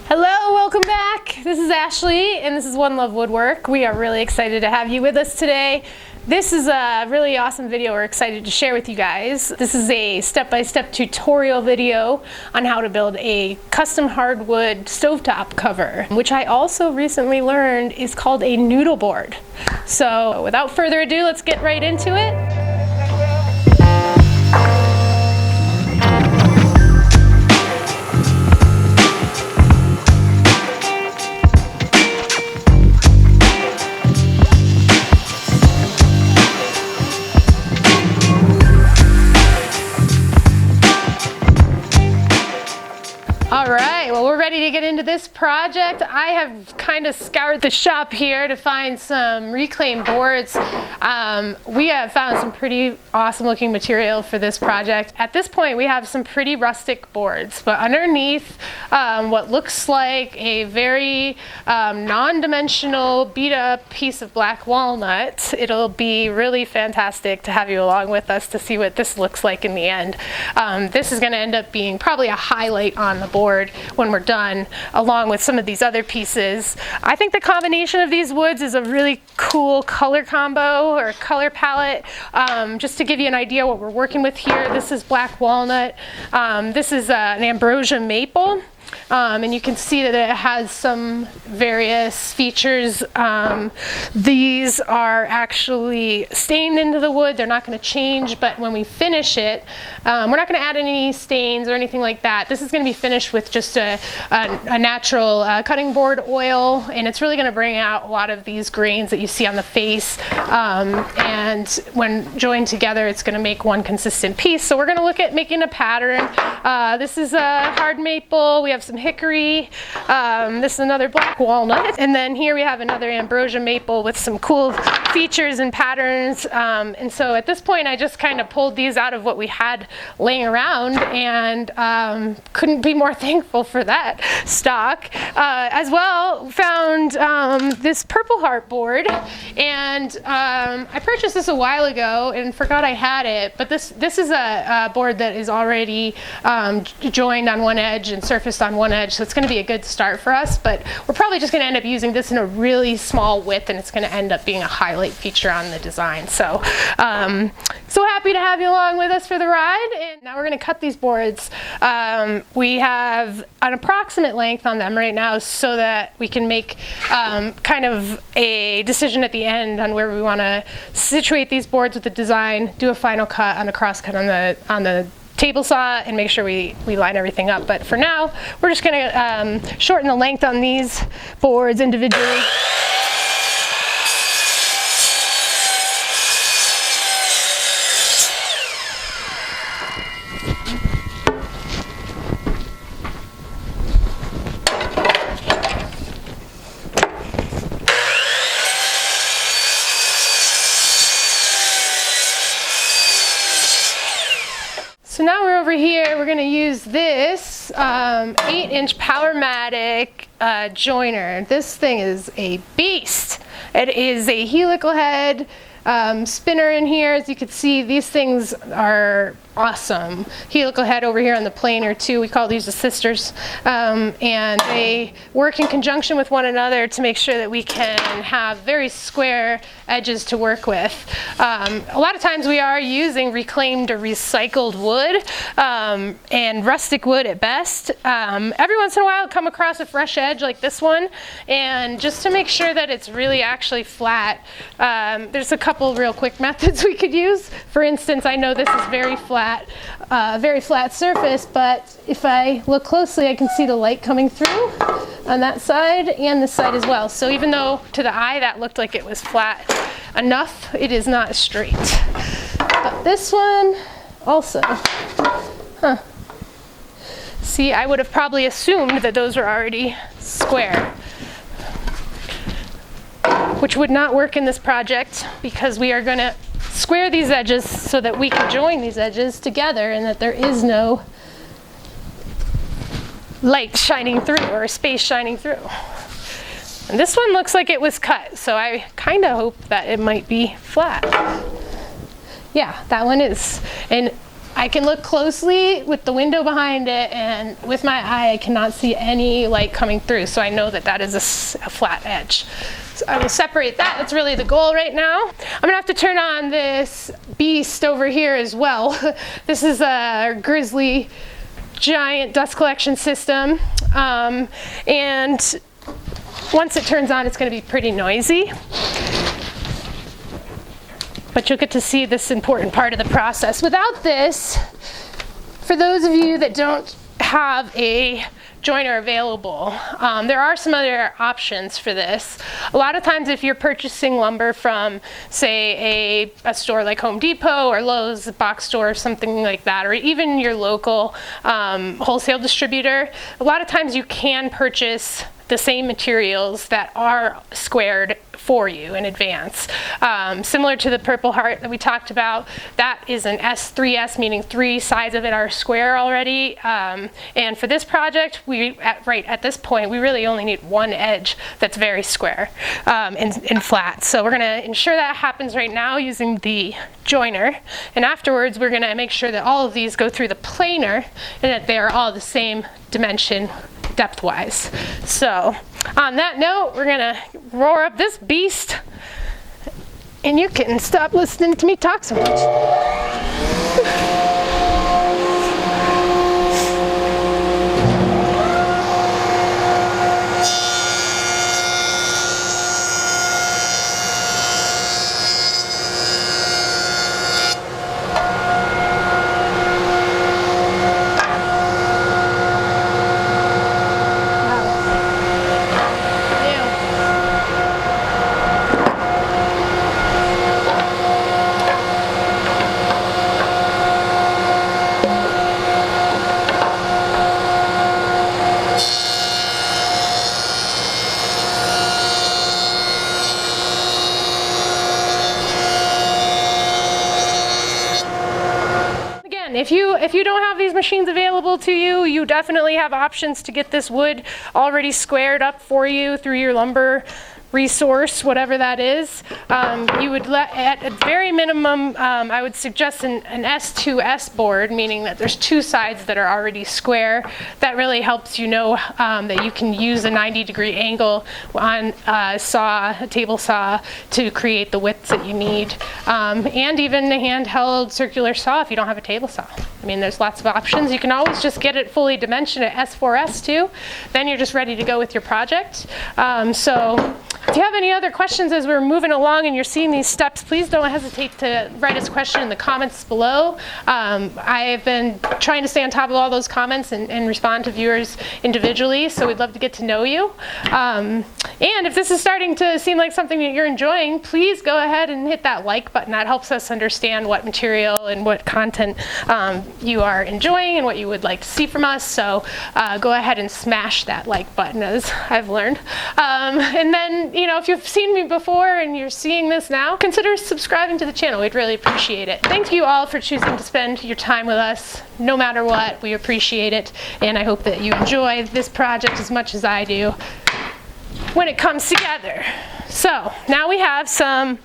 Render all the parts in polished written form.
Hello, welcome back. This is Ashley and this is One Love Woodwork. We are really excited to have you with us today. This is a really awesome video we're excited to share with you guys. This is a step-by-step tutorial video on how to build a custom hardwood stovetop cover, which I also recently learned is called a noodle board. So without further ado, let's get right into it. All right, well, we're ready to get into this project. I have kind of scoured the shop here to find some reclaimed boards. We have found some pretty awesome looking material for this project. At this point, we have some pretty rustic boards, but underneath what looks like a very non-dimensional beat up piece of black walnut, it'll be really fantastic to have you along with us to see what this looks like in the end. This is gonna end up being probably a highlight on the board when we're done, along with some of these other pieces. I think the combination of these woods is a really cool color combo or color palette. Just to give you an idea what we're working with here, this is black walnut. This is an ambrosia maple. And you can see that it has some various features. These are actually stained into the wood. They're not going to change, but when we finish it, we're not going to add any stains or anything like that. This is going to be finished with just a natural cutting board oil, and it's really going to bring out a lot of these grains that you see on the face. And when joined together, it's going to make one consistent piece. So we're going to look at making a pattern. This is a hard maple. We have some hickory. This is another black walnut, and then here we have another ambrosia maple with some cool features and patterns. And so at this point, I just kind of pulled these out of what we had laying around, and couldn't be more thankful for that stock. As well, found this purple heart board, and I purchased this a while ago and forgot I had it. But this is a board that is already joined on one edge and surfaced on one edge, so it's going to be a good start for us. But we're probably just going to end up using this in a really small width, and it's going to end up being a highlight feature on the design. So so happy to have you along with us for the ride. And now we're going to cut these boards. We have an approximate length on them right now so that we can make kind of a decision at the end on where we want to situate these boards with the design, do a final cut on a cross cut on the table saw, and make sure we line everything up. But for now, we're just going to shorten the length on these boards individually. So now we're over here, we're going to use this 8-inch Powermatic joiner. This thing is a beast. It is a helical head spinner in here. As you can see, these things are awesome. Helical head over here on the planer too. We call these the sisters. And they work in conjunction with one another to make sure that we can have very square edges to work with. A lot of times we are using reclaimed or recycled wood, and rustic wood at best. Every once in a while I'll come across a fresh edge like this one, and just to make sure that it's really actually flat, there's a couple real quick methods we could use. For instance, I know this is very flat surface, but if I look closely, I can see the light coming through on that side and this side as well. So even though to the eye that looked like it was flat enough, it is not straight. But this one also, see, I would have probably assumed that those were already square, which would not work in this project because we are going to square these edges so that we can join these edges together and that there is no light shining through or space shining through. And this one looks like it was cut, so I kind of hope that it might be flat. Yeah, that one is. And I can look closely with the window behind it, and with my eye I cannot see any light coming through, so I know that that is a flat edge. So I will separate that. That's really the goal right now. I'm gonna have to turn on this beast over here as well. This is a Grizzly giant dust collection system, and once it turns on, it's going to be pretty noisy. But you'll get to see this important part of the process. Without this, for those of you that don't have a joiner available, there are some other options for this. A lot of times if you're purchasing lumber from, say, a store like Home Depot or Lowe's, a box store, something like that, or even your local wholesale distributor, a lot of times you can purchase the same materials that are squared for you in advance. Similar to the Purple Heart that we talked about, that is an S3S, meaning 3 sides of it are square already. And for this project, right at this point, we really only need 1 edge that's very square and flat. So we're gonna ensure that happens right now using the joiner. And afterwards, we're gonna make sure that all of these go through the planer and that they are all the same dimension depth-wise. So on that note, we're gonna roar up this beast, and you can stop listening to me talk so much. If you don't have these machines available to you, you definitely have options to get this wood already squared up for you through your lumber resource, whatever that is. You would at a very minimum, I would suggest an S2S board, meaning that there's 2 sides that are already square. That really helps you know that you can use a 90-degree angle on a table saw to create the widths that you need. And even a handheld circular saw if you don't have a table saw. I mean, there's lots of options. You can always just get it fully dimensioned at S4S too. Then you're just ready to go with your project. So if you have any other questions as we're moving along and you're seeing these steps, please don't hesitate to write us a question in the comments below. I've been trying to stay on top of all those comments and respond to viewers individually, so we'd love to get to know you. And if this is starting to seem like something that you're enjoying, please go ahead and hit that like button. That helps us understand what material and what content you are enjoying and what you would like to see from us. So go ahead and smash that like button, as I've learned. And then, you know, if you've seen me before and you're seeing this now, consider subscribing to the channel. We'd really appreciate it. Thank you all for choosing to spend your time with us. No matter what, we appreciate it. And I hope that you enjoy this project as much as I do when it comes together. So now we have some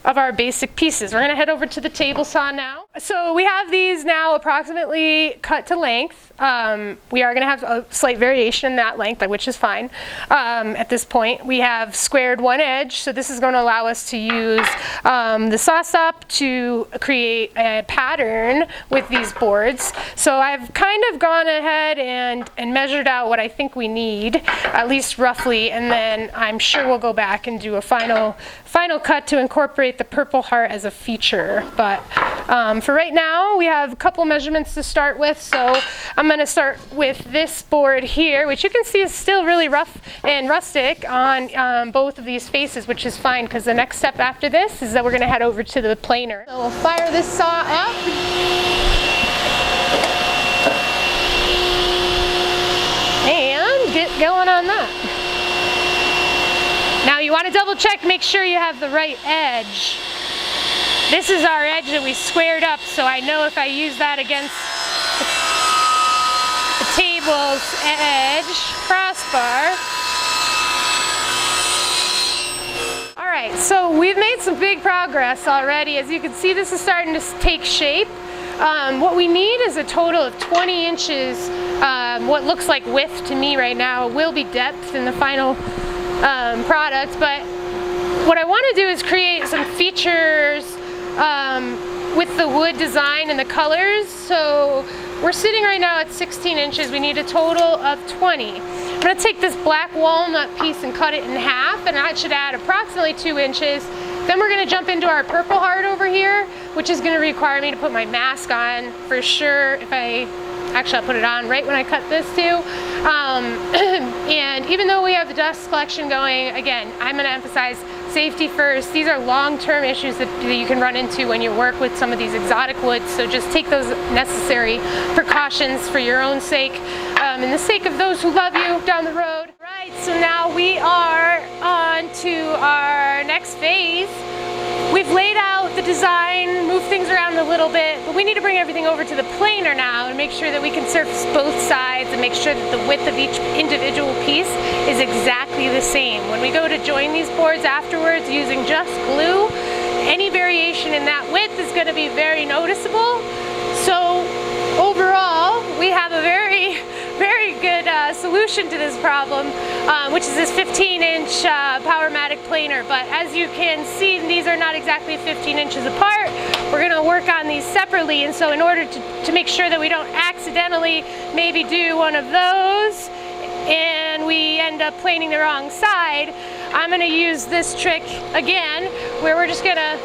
of our basic pieces. We're going to head over to the table saw now. So we have these now approximately cut to length. We are going to have a slight variation in that length, which is fine. At this point, we have squared 1 edge, so this is going to allow us to use the SawStop to create a pattern with these boards. So I've kind of gone ahead and measured out what I think we need, at least roughly, and then I'm sure we'll go back and do a final cut to incorporate the Purple Heart as a feature. But for right now, we have a couple measurements to start with. So I'm going to start with this board here, which you can see is still really rough and rustic on both of these faces, which is fine because the next step after this is that we're going to head over to the planer. So we'll fire this saw up. And get going on that. Now you want to double check, make sure you have the right edge. This is our edge that we squared up, so I know if I use that against the table's edge crossbar. All right, so we've made some big progress already. As you can see, this is starting to take shape. What we need is a total of 20 inches. What looks like width to me right now will be depth in the final product, but what I want to do is create some features with the wood design and the colors. So we're sitting right now at 16 inches. We need a total of 20. I'm going to take this black walnut piece and cut it in half, and that should add approximately 2 inches. Then we're going to jump into our purple heart over here, which is going to require me to put my mask on for sure. I'll put it on right when I cut this too. And even though we have the dust collection going, again, I'm going to emphasize safety first. These are long-term issues that you can run into when you work with some of these exotic woods, so just take those necessary precautions for your own sake and the sake of those who love you down the road. Right, so now we are on to our next phase. We've laid out the design, moved things around a little bit, but we need to bring everything over to the planer now and make sure that we can surface both sides and make sure that the width of each individual piece is exactly the same. When we go to join these boards afterwards using just glue, any variation in that width is going to be very noticeable. So overall, we have a very good solution to this problem, which is this 15-inch Powermatic planer. But as you can see, these are not exactly 15 inches apart. We're going to work on these separately, and so in order to make sure that we don't accidentally maybe do one of those and we end up planing the wrong side, I'm going to use this trick again, where we're just going to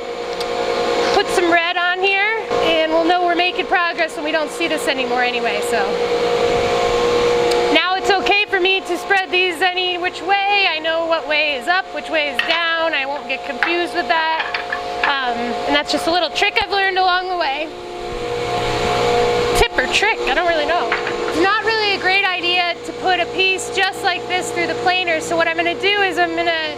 put some red on here, and we'll know we're making progress when we don't see this anymore anyway. So now it's okay for me to spread these any which way. I know what way is up, which way is down. I won't get confused with that. And that's just a little trick I've learned along the way. Tip or trick, I don't really know. It's not really a great idea to put a piece just like this through the planer. So what I'm going to do is I'm going to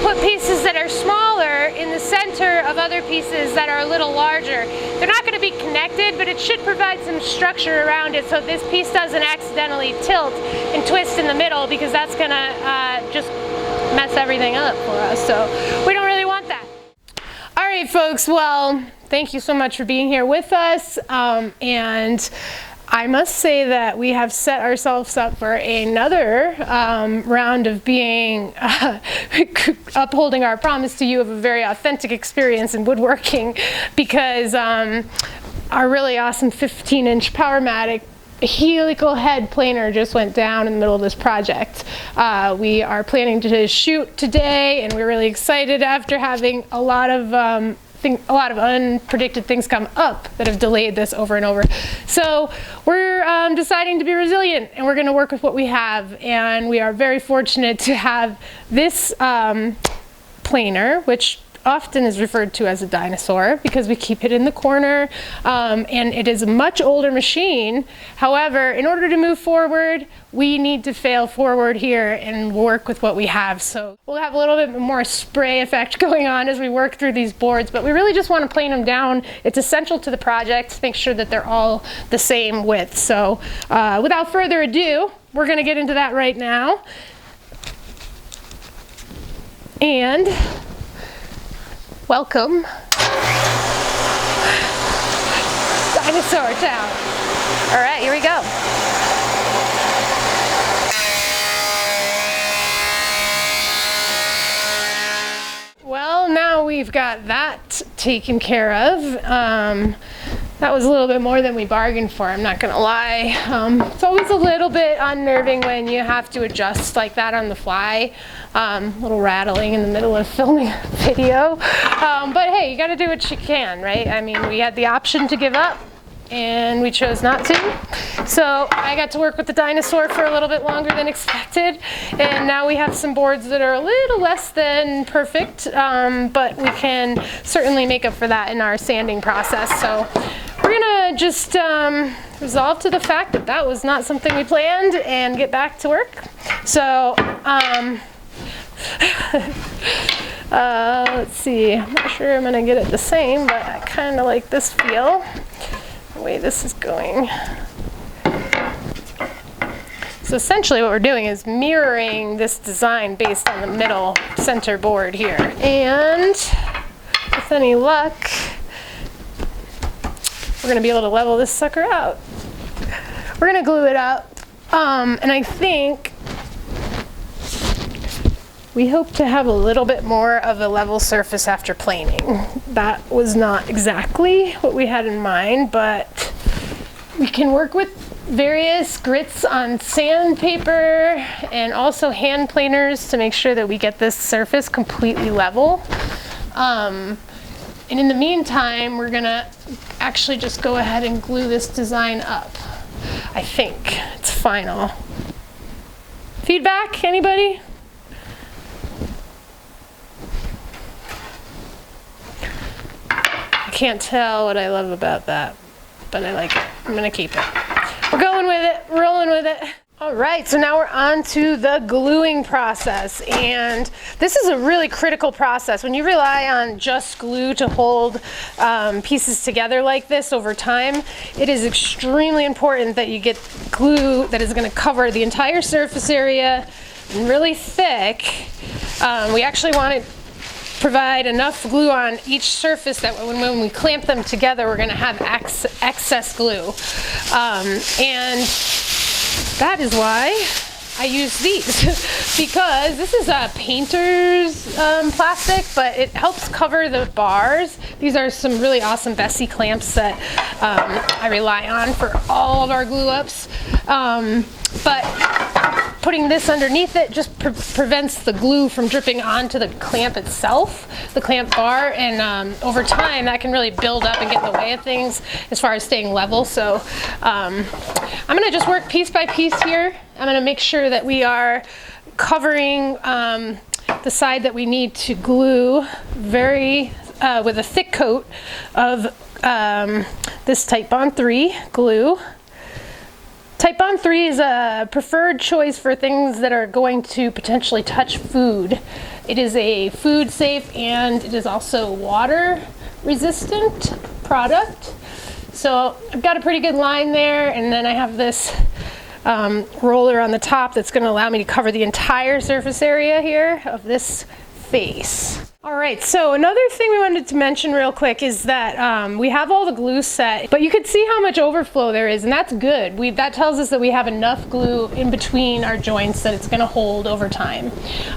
put pieces that are smaller in the center of other pieces that are a little larger. They're not going to be connected, but it should provide some structure around it so this piece doesn't accidentally tilt and twist in the middle, because that's going to just mess everything up for us. So we don't really want that. All right, folks, well, thank you so much for being here with us. And I must say that we have set ourselves up for another round of being upholding our promise to you of a very authentic experience in woodworking, because our really awesome 15-inch Powermatic helical head planer just went down in the middle of this project. We are planning to shoot today, and we're really excited after having a lot of unpredicted things come up that have delayed this over and over. So we're deciding to be resilient, and we're going to work with what we have, and we are very fortunate to have this planer, which often is referred to as a dinosaur because we keep it in the corner, and it is a much older machine. However, in order to move forward, we need to fail forward here and work with what we have. So we'll have a little bit more spray effect going on as we work through these boards, but we really just want to plane them down. It's essential to the project to make sure that they're all the same width. So without further ado, we're going to get into that right now. And welcome, Dinosaur Town. All right, here we go. Well, now we've got that taken care of. That was a little bit more than we bargained for, I'm not gonna lie. It's always a little bit unnerving when you have to adjust like that on the fly. A little rattling in the middle of filming a video. But hey, you gotta do what you can, right? I mean, we had the option to give up, and we chose not to. So I got to work with the dinosaur for a little bit longer than expected, and now we have some boards that are a little less than perfect, but we can certainly make up for that in our sanding process. So we're gonna just resolve to the fact that that was not something we planned and get back to work. So let's see, I'm not sure I'm gonna get it the same, but I kind of like this feel, the way this is going. So essentially what we're doing is mirroring this design based on the middle center board here. And with any luck, we're gonna be able to level this sucker out. We're gonna glue it up, and I think we hope to have a little bit more of a level surface after planing. That was not exactly what we had in mind, but we can work with various grits on sandpaper and also hand planers to make sure that we get this surface completely level. And in the meantime, we're gonna actually just go ahead and glue this design up. I think it's final. Feedback, anybody? I can't tell what I love about that, but I like it. I'm gonna keep it. We're going with it, rolling with it. All right, so now we're on to the gluing process, and this is a really critical process. When you rely on just glue to hold pieces together like this over time, it is extremely important that you get glue that is going to cover the entire surface area and really thick. We actually want to provide enough glue on each surface that when we clamp them together, we're going to have excess glue. And that is why I use these, because this is a painter's plastic, but it helps cover the bars. These are some really awesome Bessie clamps that I rely on for all of our glue ups. But putting this underneath it just prevents the glue from dripping onto the clamp itself, the clamp bar, and over time that can really build up and get in the way of things as far as staying level. So I'm gonna just work piece by piece here. I'm gonna make sure that we are covering the side that we need to glue with a thick coat of this Titebond 3 glue. Titebond 3 is a preferred choice for things that are going to potentially touch food. It is a food safe and it is also water resistant product. So I've got a pretty good line there, and then I have this roller on the top that's going to allow me to cover the entire surface area here of this face. All right, so another thing we wanted to mention real quick is that we have all the glue set, but you can see how much overflow there is, and that's good. That tells us that we have enough glue in between our joints that it's going to hold over time.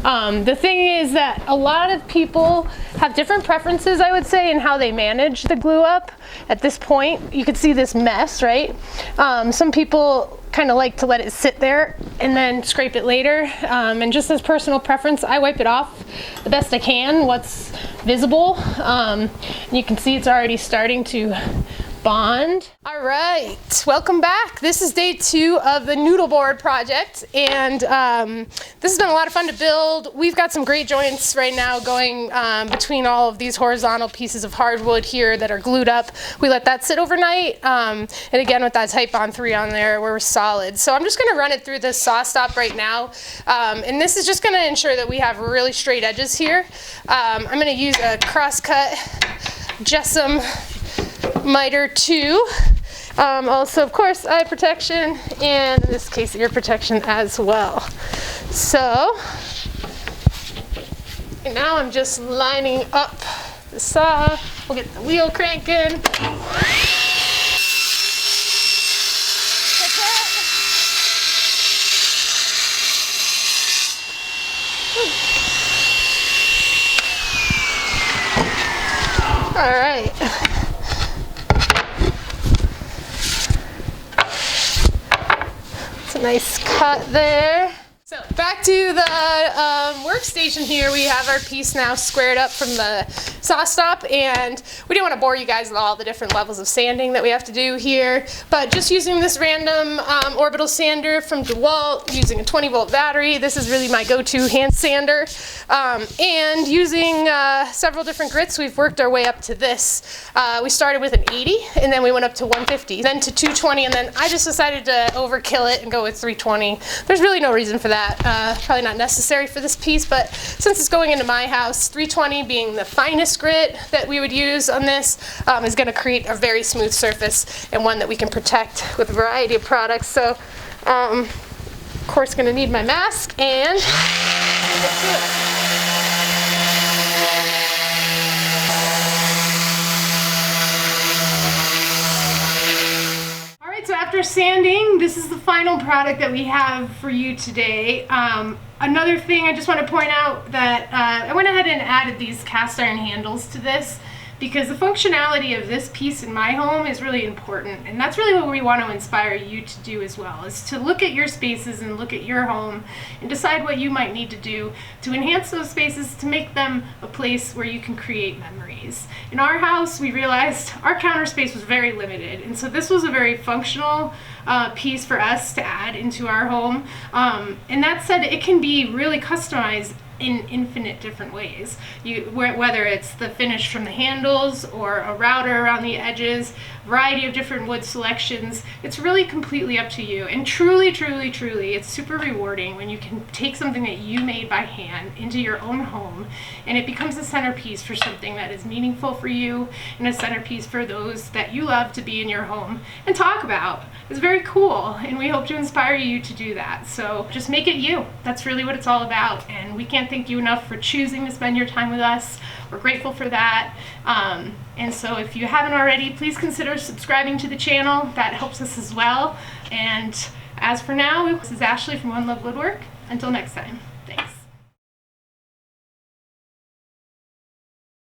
The thing is that a lot of people have different preferences, I would say, in how they manage the glue up. At this point, you can see this mess, right? Some people kind of like to let it sit there and then scrape it later, and just as personal preference, I wipe it off the best I can, what's visible. And you can see it's already starting to bond. All right, welcome back. This is day 2 of the Noodle Board project, and this has been a lot of fun to build. We've got some great joints right now going between all of these horizontal pieces of hardwood here that are glued up. We let that sit overnight, and again with that Titebond 3 on there, we're solid. So I'm just going to run it through this SawStop right now, and this is just going to ensure that we have really straight edges here. I'm going to use a crosscut Jessam Mitre 2. Also, of course, eye protection, and in this case, ear protection as well. So, and now I'm just lining up the saw. We'll get the wheel cranking. All right. It's a nice cut there. So back to the workstation here. We have our piece now squared up from the SawStop, and we didn't want to bore you guys with all the different levels of sanding that we have to do here, but just using this random orbital sander from Dewalt, using a 20-volt battery. This is really my go-to hand sander, and using several different grits, we've worked our way up to this. We started with an 80, and then we went up to 150, then to 220, and then I just decided to overkill it and go with 320. There's really no reason for that. Probably not necessary for this piece, but since it's going into my house, 320 being the finest grit that we would use on this is going to create a very smooth surface and one that we can protect with a variety of products. So, of course, going to need my mask and let's do it. after sanding, this is the final product that we have for you today. Another thing I just want to point out that I went ahead and added these cast iron handles to this because the functionality of this piece in my home is really important, and that's really what we want to inspire you to do as well, is to look at your spaces and look at your home and decide what you might need to do to enhance those spaces, to make them a place where you can create memories. In our house, we realized our counter space was very limited, and so this was a very functional piece for us to add into our home. And that said, it can be really customized in infinite different ways. Whether it's the finish from the handles or a router around the edges, variety of different wood selections, it's really completely up to you. And truly, truly, truly, it's super rewarding when you can take something that you made by hand into your own home and it becomes a centerpiece for something that is meaningful for you and a centerpiece for those that you love to be in your home and talk about. It's very cool, and we hope to inspire you to do that. So just make it you. That's really what it's all about, and we can't thank you enough for choosing to spend your time with us. We're grateful for that. And so if you haven't already, please consider subscribing to the channel. That helps us as well. And as for now, this is Ashley from One Love Woodwork. Until next time, thanks.